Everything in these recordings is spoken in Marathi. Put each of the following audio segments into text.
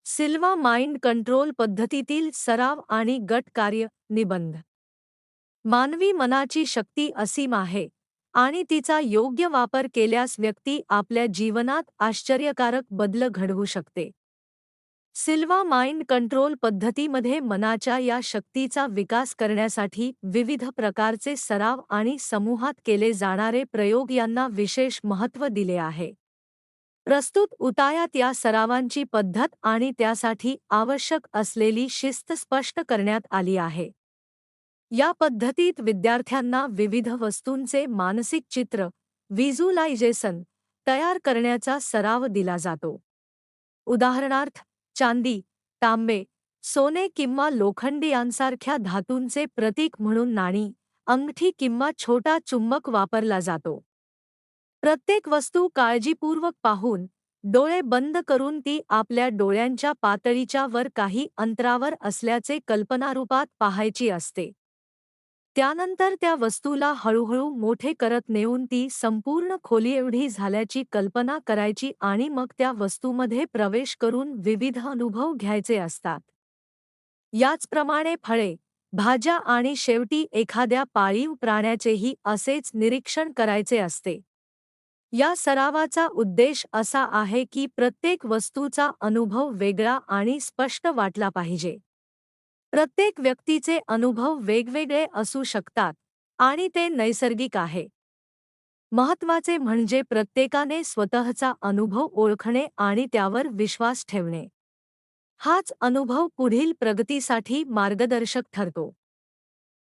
सिल्वा माइंड कंट्रोल पद्धतीतील सराव आणि गट कार्य निबंध. मानवी मनाची शक्ती असीम आहे आणि तिचा योग्य वापर केल्यास व्यक्ती आपल्या जीवनात आश्चर्यकारक बदल घडवू शकते. सिल्वा माइंड कंट्रोल पद्धतीमध्ये मनाच्या या शक्तीचा विकास करण्यासाठी विविध प्रकारचे सराव आणि समूहात केले जाणारे प्रयोग यांना विशेष महत्त्व दिले आहे. प्रस्तुत उतायात या सरावांची पद्धत आणि त्यासाठी आवश्यक असलेली शिस्त स्पष्ट करण्यात आली आहे. या पद्धतीत विद्यार्थ्यांना विविध वस्तूंचे मानसिक चित्र व्हिज्युअलायझेशन तयार करण्याचा सराव दिला जातो. उदाहरणार्थ, चांदी, तांबे, सोने किंवा लोखंडी यांसारख्या धातूंचे प्रतीक म्हणून नाणी, अंगठी किंवा छोटा चुंबक वापरला जातो. प्रत्येक वस्तू काळजीपूर्वक पाहून, डोळे बंद करून ती आपल्या डोळ्यांच्या पातळीच्या वर काही अंतरावर असल्याचे कल्पनारूपात पाहायची असते. त्यानंतर त्या वस्तूला हळूहळू मोठे करत नेऊन ती संपूर्ण खोलीएवढी झाल्याची कल्पना करायची आणि मग त्या वस्तूमध्ये प्रवेश करून विविध अनुभव घ्यायचे असतात. याचप्रमाणे फळे, भाज्या आणि शेवटी एखाद्या पाळीव प्राण्याचेही असेच निरीक्षण करायचे असते. या सरावाचा उद्देश असा आहे की प्रत्येक वस्तूचा अनुभव वेगळा आणि स्पष्ट वाटला पाहिजे. प्रत्येक व्यक्तीचे अनुभव वेगवेगळे असू शकतात आणि ते नैसर्गिक आहे. महत्त्वाचे म्हणजे प्रत्येकाने स्वतःचा अनुभव ओळखणे आणि त्यावर विश्वास ठेवणे. हाच अनुभव पुढील प्रगतीसाठी मार्गदर्शक ठरतो.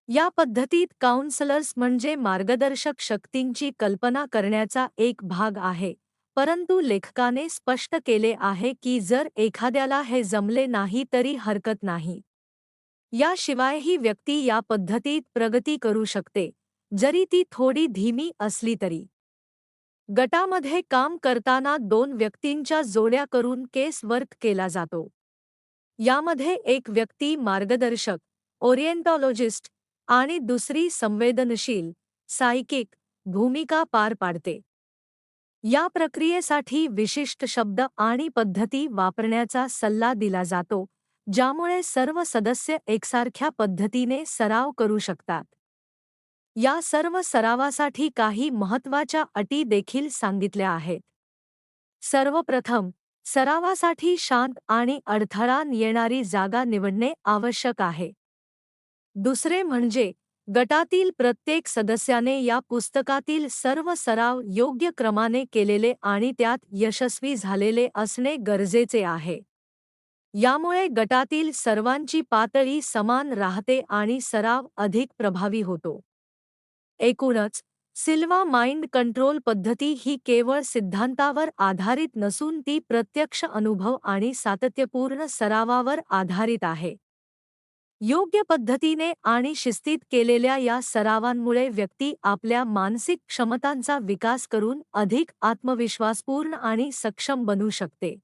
या पद्धतीत काउन्सलर्स म्हणजे मार्गदर्शक शक्तींची कल्पना करण्याचा एक भाग आहे, परंतु लेखकाने स्पष्ट केले आहे की जर एखाद्याला हे जमले नाही तरी हरकत नाही. याशिवाय ही व्यक्ती या पद्धतीत प्रगती करू शकते, जरी ती थोडी धीमी असली तरी. गटामध्ये काम करताना दोन व्यक्तींच्या जोड्या करून केस वर्क केला जातो. यामध्ये एक व्यक्ती मार्गदर्शक, ओरिएंटॉलॉजिस्ट आणि दुसरी संवेदनशील, सायकिक भूमिका पार पाडते. या प्रक्रियेसाठी विशिष्ट शब्द आणि पद्धती वापरण्याचा सल्ला दिला जातो, ज्यामुळे सर्व सदस्य एकसारख्या पद्धतीने सराव करू शकतात. या सर्व सरावासाठी काही महत्त्वाच्या अटी देखील सांगितल्या आहेत. सर्वप्रथम, सरावासाठी शांत आणि अडथळा येणारी जागा निवडणे आवश्यक आहे. दुसरे म्हणजे गटातील प्रत्येक सदस्याने या पुस्तकातील सर्व सराव योग्य क्रमाने केलेले आणि त्यात यशस्वी झालेले असणे गरजेचे आहे. यामुळे गटातील सर्वांची पातळी समान राहते आणि सराव अधिक प्रभावी होतो. एकूणच, सिल्वा माइंड कंट्रोल पद्धती ही केवळ सिद्धांतावर आधारित नसून ती प्रत्यक्ष अनुभव आणि सातत्यपूर्ण सरावावर आधारित आहे. योग्य पद्धतीने आणि शिस्तीत केलेल्या या सरावांमुळे व्यक्ती आपल्या मानसिक क्षमतांचा विकास करून अधिक आत्मविश्वासपूर्ण आणि सक्षम बनू शकते.